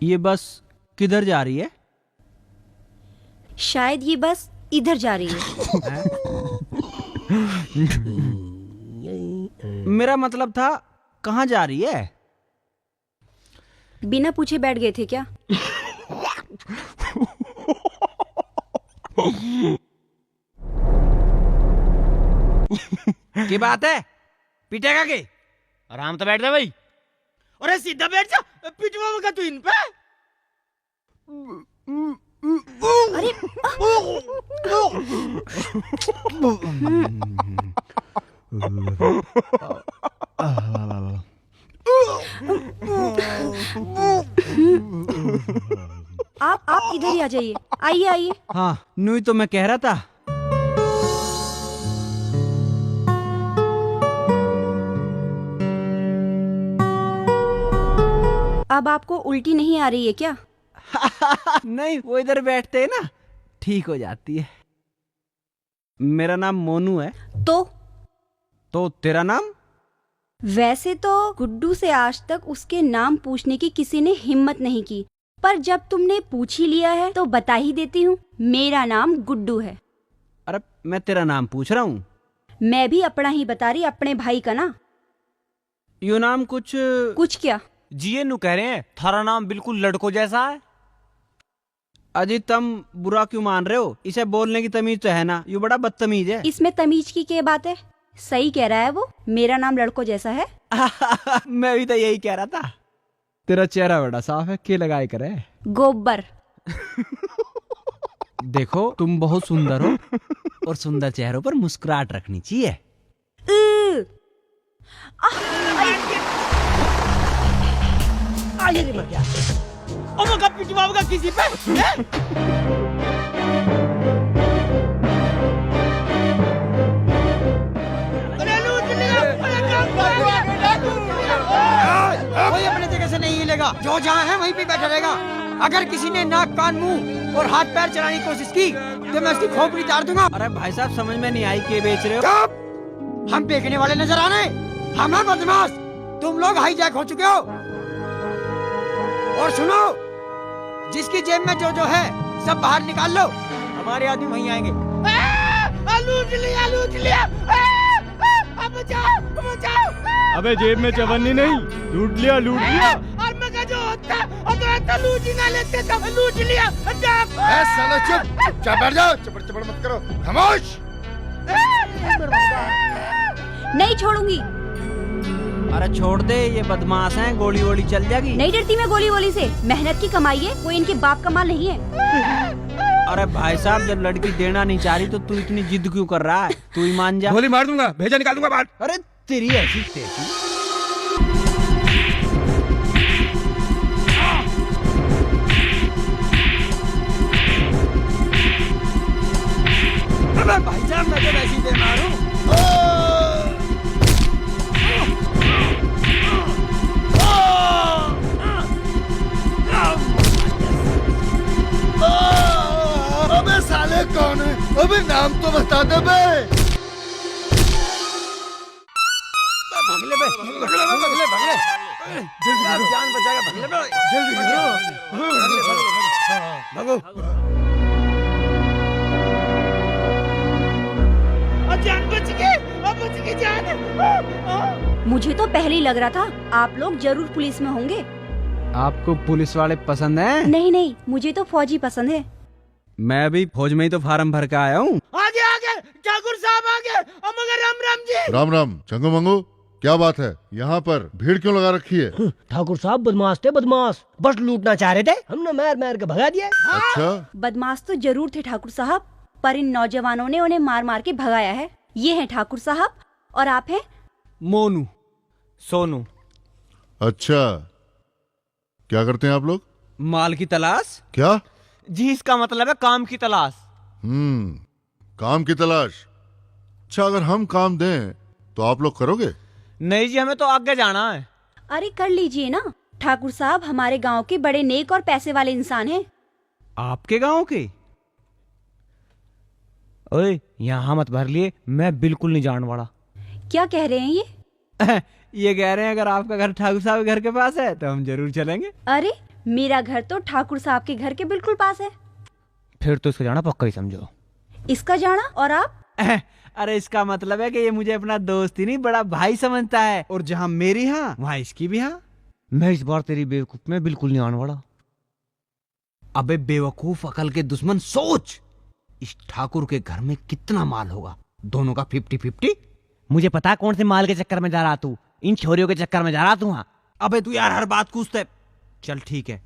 ये बस किधर जा रही है? शायद ये बस इधर जा रही है। मेरा मतलब था कहाँ जा रही है? बिना पूछे बैठ गए थे क्या? की बात है? पीटेगा के? आराम से बैठ जा भाई। अरे सीधा बैठ जा, पिटवाऊंगा तू इन पे। अरे आप इधर ही आ जाइए। आइए आइए। हाँ, नुई तो मैं कह रहा था। अब आपको उल्टी नहीं आ रही है क्या? नहीं, वो इधर बैठते हैं ना, ठीक हो जाती है। मेरा नाम मोनू है। तो तेरा नाम? वैसे तो गुड्डू से आज तक उसके नाम पूछने की किसी ने हिम्मत नहीं की, पर जब तुमने पूछ ही लिया है तो बता ही देती हूँ। मेरा नाम गुड्डू है। अरे मैं तेरा नाम पूछ रहा हूँ। मैं भी अपना ही बता रही, अपने भाई का ना। यो नाम कुछ क्या? जिये नु कह रहे हैं थारा नाम बिल्कुल लड़कों जैसा है। अजी तुम बुरा क्यों मान रहे हो? इसे बोलने की तमीज तो है ना, ये बड़ा बदतमीज है। इसमें तमीज की क्या बात है? सही कह रहा है वो, मेरा नाम लड़कों जैसा है। मैं भी तो यही कह रहा था। तेरा चेहरा बड़ा साफ है, के लगाए करे गोबर। देखो तुम बहुत सुंदर हो और सुंदर चेहरों पर मुस्कुराहट रखनी चाहिए। आगे मर गया। ओमगा पिटवाऊंगा किसी पे। कोई अपने जगह से नहीं हिलेगा, जो जहाँ है वहीं पे बैठा रहेगा। अगर किसी ने नाक कान मुंह और हाथ पैर चलाने की कोशिश की तो मैं उसकी खोपड़ी तार दूंगा। अरे भाई साहब समझ में नहीं आई, के बेच रहे हो? चुप! हम बेचने वाले नजर आ रहे? हम हैं बदमाश, तुम लोग हाईजैक हो चुके हो। और सुनो, जिसकी जेब में जो है सब बाहर निकाल लो, हमारे आदमी वहीं आएंगे। लूट लिया। बचाओ। अबे जेब में चवन्नी नहीं, लूट लिया। और मैं जो होता तो लूट ही ना लेते, तब लूट लिया। साला चुप बैठ जाओ, चपड़ मत करो, खामोश। नहीं छोड़ूंगी। अरे छोड़ दे, ये बदमाश हैं, गोली वोली चल जाएगी। नहीं डरती मैं गोली वोली से, मेहनत की कमाई है, कोई इनके बाप का माल नहीं है। अरे भाई साहब, जब लड़की देना नहीं चाह रही तो तू इतनी जिद क्यों कर रहा है? तू ही मान जा। गोली मार दूंगा, भेजा निकाल दूंगा बाहर। अरे तेरी ऐसी तेजी। अबे भाई साहब, मैं तो वैसी दे मारूं। अबे साले कौन है? अबे नाम तो बता दे बे। भगले। जान बचाएगा, भगले जल्दी भागो। जान बच गई जान। मुझे तो पहले ही लग रहा था आप लोग जरूर पुलिस में होंगे। आपको पुलिस वाले पसंद हैं? नहीं, मुझे तो फौजी पसंद है। मैं भी फौज में ही तो फार्म भर के आया हूँ। आगे ठाकुर साहब आगे। मगर राम जी। राम चंगू मंगू, क्या बात है? यहाँ पर भीड़ क्यों लगा रखी है? ठाकुर साहब बदमाश थे, बदमाश बस लूटना चाह रहे थे, हमने मार के भगा दिया। अच्छा, बदमाश तो जरूर थे ठाकुर साहब, पर इन नौजवानों ने उन्हें मार के भगाया है। ये हैं ठाकुर साहब, और आप हैं मोनू। सोनू। अच्छा, क्या करते हैं आप लोग? माल की तलाश। क्या? जी इसका मतलब है काम की तलाश। काम की तलाश। अच्छा, अगर हम काम दें तो आप लोग करोगे? नहीं जी, हमें तो आगे जाना है। अरे कर लीजिए ना, ठाकुर साहब हमारे गांव के बड़े नेक और पैसे वाले इंसान हैं। आपके गांव के? ओए यहाँ मत भर लिए, मैं बिल्कुल नहीं जान वाला। क्या कह रहे हैं ये? ये कह रहे हैं अगर आपका घर ठाकुर साहब के घर के पास है तो हम जरूर चलेंगे। अरे मेरा घर तो ठाकुर साहब के घर के बिल्कुल पास है। फिर तो इसका जाना पक्का ही समझो। इसका जाना और आप? अरे इसका मतलब है कि ये मुझे अपना दोस्त ही नहीं बड़ा भाई समझता है, और जहाँ मेरी हाँ वहाँ इसकी भी हाँ। मैं इस बार तेरी बेवकूफ में बिल्कुल नहीं आने वाला। अबे बेवकूफ अकल के दुश्मन, सोच इस ठाकुर के घर में कितना माल होगा, दोनों का 50-50। मुझे पता है कौन से माल के चक्कर में जा रहा तू, इन छोरियों के चक्कर में जा रहा तू। हाँ अबे तू यार हर बात पूछता है। चल ठीक है,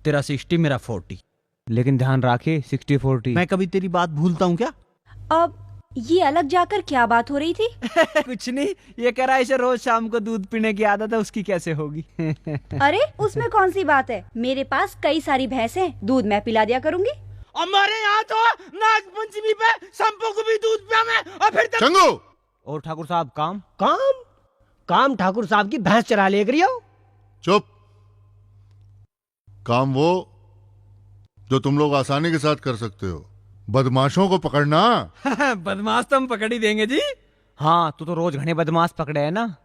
तेरा 60 मेरा 40। लेकिन ध्यान रखे 60-40। मैं कभी तेरी बात भूलता हूँ क्या? अब ये अलग जाकर क्या बात हो रही थी? कुछ नहीं, ये कह रहा है इसे रोज शाम को दूध पीने की आदत है, उसकी कैसे होगी? अरे उसमें कौन सी बात है, मेरे पास कई सारी भैंस हैं, दूध मैं पिला दिया करूंगी। हमारे यहाँ तो नाग पंचमी पे संपो को भी दूध पिया मैं, और फिर चंगू। और ठाकुर साहब काम काम काम ठाकुर साहब की भैंस चरा ले करियो। चुप। काम वो जो तुम लोग आसानी के साथ कर सकते हो, बदमाशों को पकड़ना। बदमाश तो हम पकड़ ही देंगे जी। हाँ तू तो रोज घने बदमाश पकड़े है ना।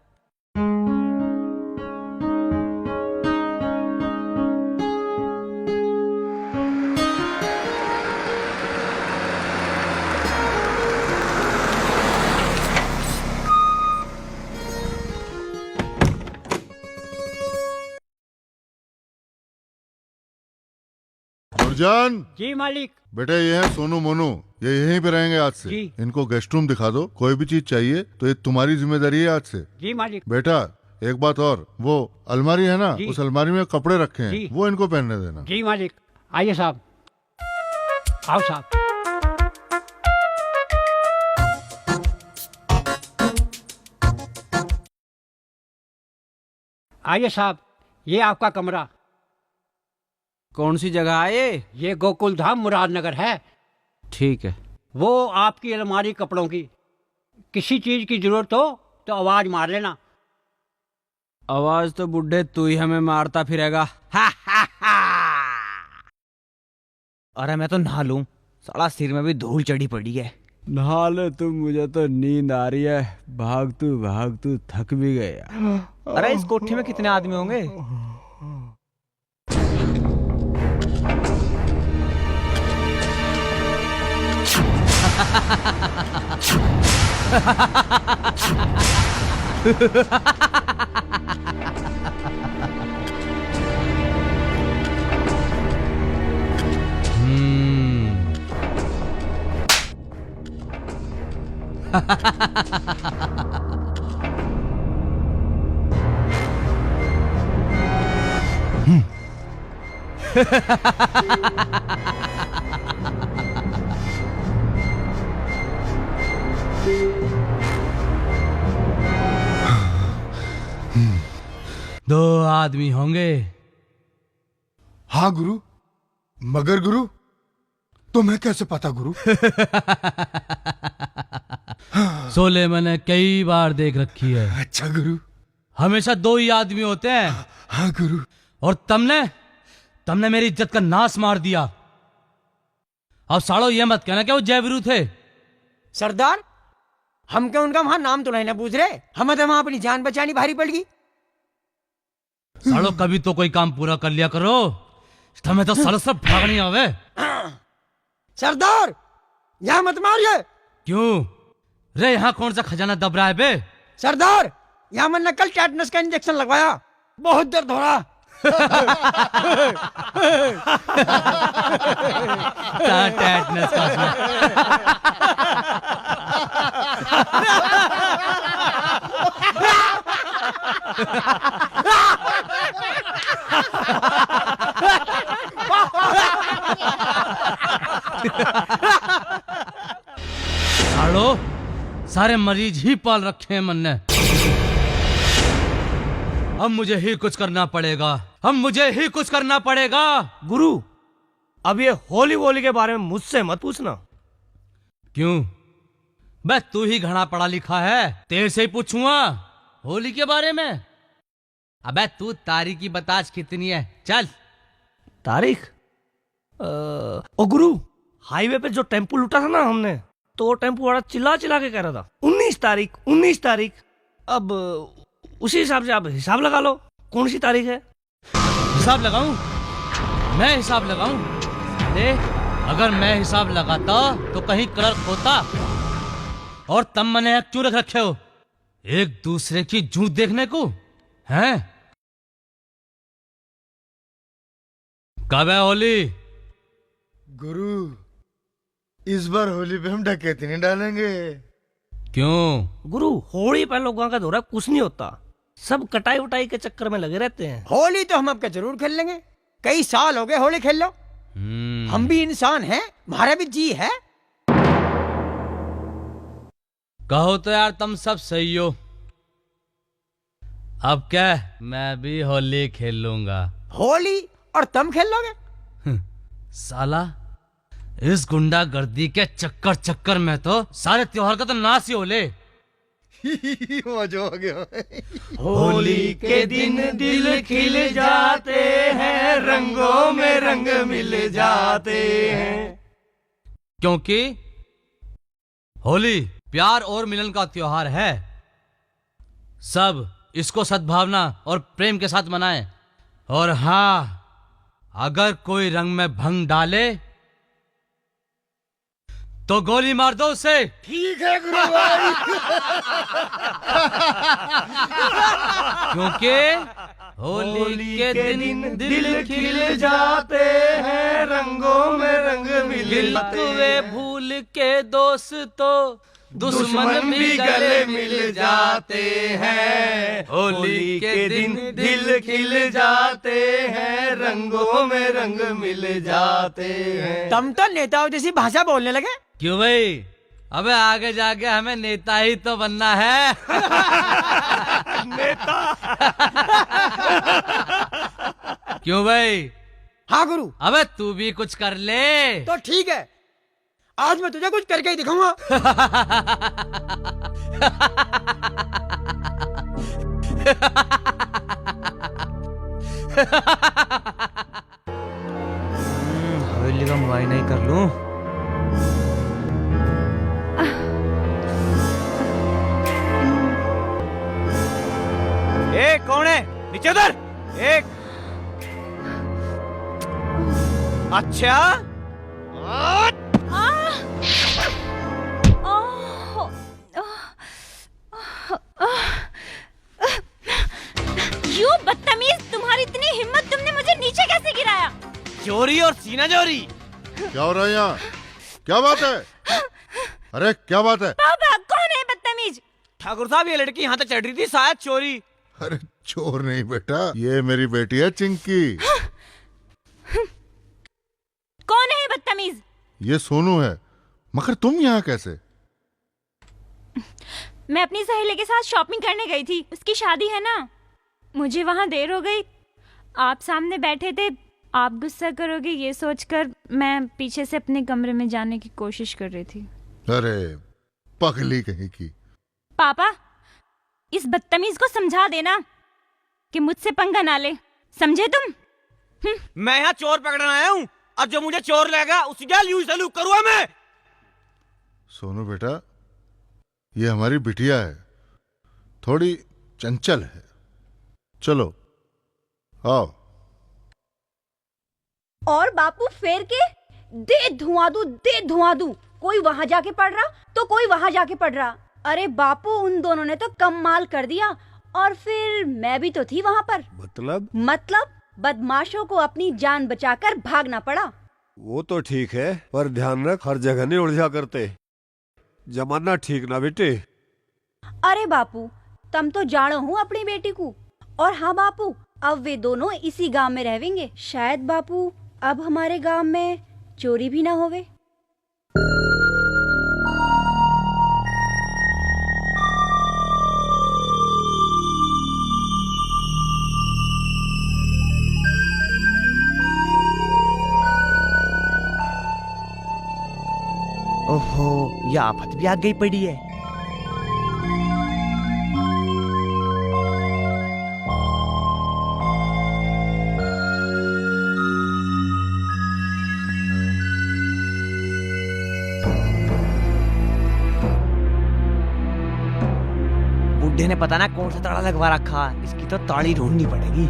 नूरजान। जी मालिक। बेटे ये हैं सोनू मोनू, ये यहीं पे रहेंगे आज से। जी। इनको गेस्ट रूम दिखा दो, कोई भी चीज चाहिए तो ये तुम्हारी जिम्मेदारी है आज से। जी मालिक। बेटा एक बात और, वो अलमारी है ना, जी। उस अलमारी में कपड़े रखे हैं, जी। वो इनको पहनने देना। जी मालिक। आइए साहब, आओ साहब। आइए साहब, ये आपका कमरा। कौन सी जगह है ये गोकुल धाम मुरादनगर है। ठीक है। वो आपकी अलमारी कपड़ों की, किसी चीज की जरूरत हो तो आवाज मार लेना। आवाज तो बुढ़े तू ही हमें मारता फिरेगा। अरे मैं तो नहा लूं, साला सिर में भी धूल चढ़ी पड़ी है। नहा ले तुम, मुझे तो नींद आ रही है। भाग तू थक भी गया। अरे इस कोठे में कितने आदमी होंगे? दो आदमी होंगे। हाँ गुरु, मगर गुरु तुम्हें कैसे पता गुरु? सोले मैंने कई बार देख रखी है। अच्छा गुरु। हमेशा दो ही आदमी होते हैं। हाँ गुरु। और तुमने मेरी इज्जत का नाश मार दिया। अब सालो ये मत कहना कि वो जयवीरू थे। सरदार, हम क्या उनका वहां नाम तो नहीं ना पूछ रहे, हमें तो वहां अपनी जान बचानी भारी पड़ गई। सालो कभी तो कोई काम पूरा कर लिया करो, तुम्हें तो सालो सब भागनी आवे। सरदार यहाँ मत मारिए। क्यों रे, यहाँ कौन सा खजाना दब रहा है बे? सरदार यहाँ मैंने कल टेटनस का इंजेक्शन लगवाया, बहुत दर्द हो रहा। टेटनस का सालो सारे मरीज ही पाल रखे हैं मन ने। अब मुझे ही कुछ करना पड़ेगा, अब मुझे ही कुछ करना पड़ेगा। गुरु, अब ये होली वोली के बारे में मुझसे मत पूछना। क्यों बे, तू ही घना पढ़ा लिखा है, तेरे से ही पूछूंगा होली के बारे में। अबे तू तारीख की बताज कितनी है, चल। तारीख? ओ गुरु, हाईवे पे जो टेम्पो लूटा था ना हमने, तो वो टेम्पो वाला चिल्ला चिल्ला के कह रहा था 19 तारीख 19 तारीख। अब उसी हिसाब से आप हिसाब लगा लो कौन सी तारीख है। हिसाब लगाऊं? मैं हिसाब लगाऊं? अरे अगर मैं हिसाब लगाता तो कहीं क्लर्क होता, और तब मैंने क्यों रख रखे हो एक दूसरे की जूत देखने को, हैं? कब है होली? गुरु, इस बार होली पे हम डकैती नहीं डालेंगे। क्यों? गुरु होली पे लोगों का दौरा कुछ नहीं होता, सब कटाई उटाई के चक्कर में लगे रहते हैं। होली तो हम आपके जरूर खेल लेंगे, कई साल हो गए होली खेल लो। हम भी इंसान हैं, हमारा भी जी है। कहो तो यार तुम सब सही हो। अब क्या, मैं भी होली खेल लूंगा। होली और तुम खेल लोगे? साला इस गुंडागर्दी के चक्कर में तो सारे त्योहार का तो नाश ही हो ले। मजा आ गया। होली के दिन दिल खिल जाते हैं, रंगों में रंग मिल जाते हैं। क्योंकि होली प्यार और मिलन का त्योहार है। सब इसको सद्भावना और प्रेम के साथ मनाएं। और हाँ, अगर कोई रंग में भंग डाले तो गोली मार दो उसे। ठीक है गुरु भाई। क्योंकि होली के दिन दिल खिल जाते हैं, रंगों में रंग मिल जाते वे भूल के दोस्तों दुश्मन भी गले मिल जाते हैं। होली के दिन दिल खिल जाते हैं, रंगों में रंग मिल जाते हैं। तुम तो नेताओं जैसी भाषा बोलने लगे। क्यों भाई? अबे आगे जाके हमें नेता ही तो बनना है। नेता। क्यों भाई? हाँ गुरु। अबे तू भी कुछ कर ले। तो ठीक है, आज मैं तुझे कुछ करके ही दिखाऊंगा। हवेली का मुआयना ही कर लूं। ए कौन है? नीचे उतर। एक अच्छा यू बदतमीज, तुम्हारी इतनी हिम्मत, तुमने मुझे नीचे कैसे गिराया? चोरी और सीना चोरी। क्या हो रहा है यहाँ? क्या बात है? अरे क्या बात है? पापा कौन है बदतमीज? ठाकुर साहब, ये लड़की यहाँ तक चढ़ रही थी, शायद चोरी। अरे चोर नहीं बेटा, ये मेरी बेटी है चिंकी। कौन है बदतमीज? ये सोनू है। मगर तुम यहाँ कैसे? मैं अपनी सहेली के साथ शॉपिंग करने गई थी, उसकी शादी है ना, मुझे वहाँ देर हो गई। आप सामने बैठे थे, आप गुस्सा करोगे ये सोचकर मैं पीछे से अपने कमरे में जाने की कोशिश कर रही थी। अरे पगली कहीं की। पापा, इस बदतमीज को समझा देना कि मुझसे पंगा ना ले, समझे तुम? मैं यहाँ चोर पकड़ने आया हूँ, और जो मुझे चोर लेगा उसी का यूं सलूक करूँगा मैं। सोनू बेटा, ये हमारी बिटिया है, थोड़ी चंचल है। चलो आओ। और बापू फेर के दे धुआं दूं, कोई वहां जाके पढ़ रहा तो कोई वहां जाके पढ़ रहा। अरे बापू, उन दोनों ने तो कम माल कर दिया, और फिर मैं भी तो थी वहां पर। मतलब बदमाशों को अपनी जान बचाकर भागना पड़ा। वो तो ठीक है, पर ध्यान रख हर जगह नहीं उलझा करते, जमाना ठीक ना बेटे। अरे बापू, तुम तो जानो हूँ अपनी बेटी को। और हाँ बापू, अब वे दोनों इसी गांव में रहेंगे। शायद बापू अब हमारे गांव में चोरी भी ना होवे। ओहो, ये आफत भी आ गई पड़ी है। बूढ़े ने पता ना कौन सा ताड़ा लगवा रखा, इसकी तो ताड़ी ढूंढनी पड़ेगी।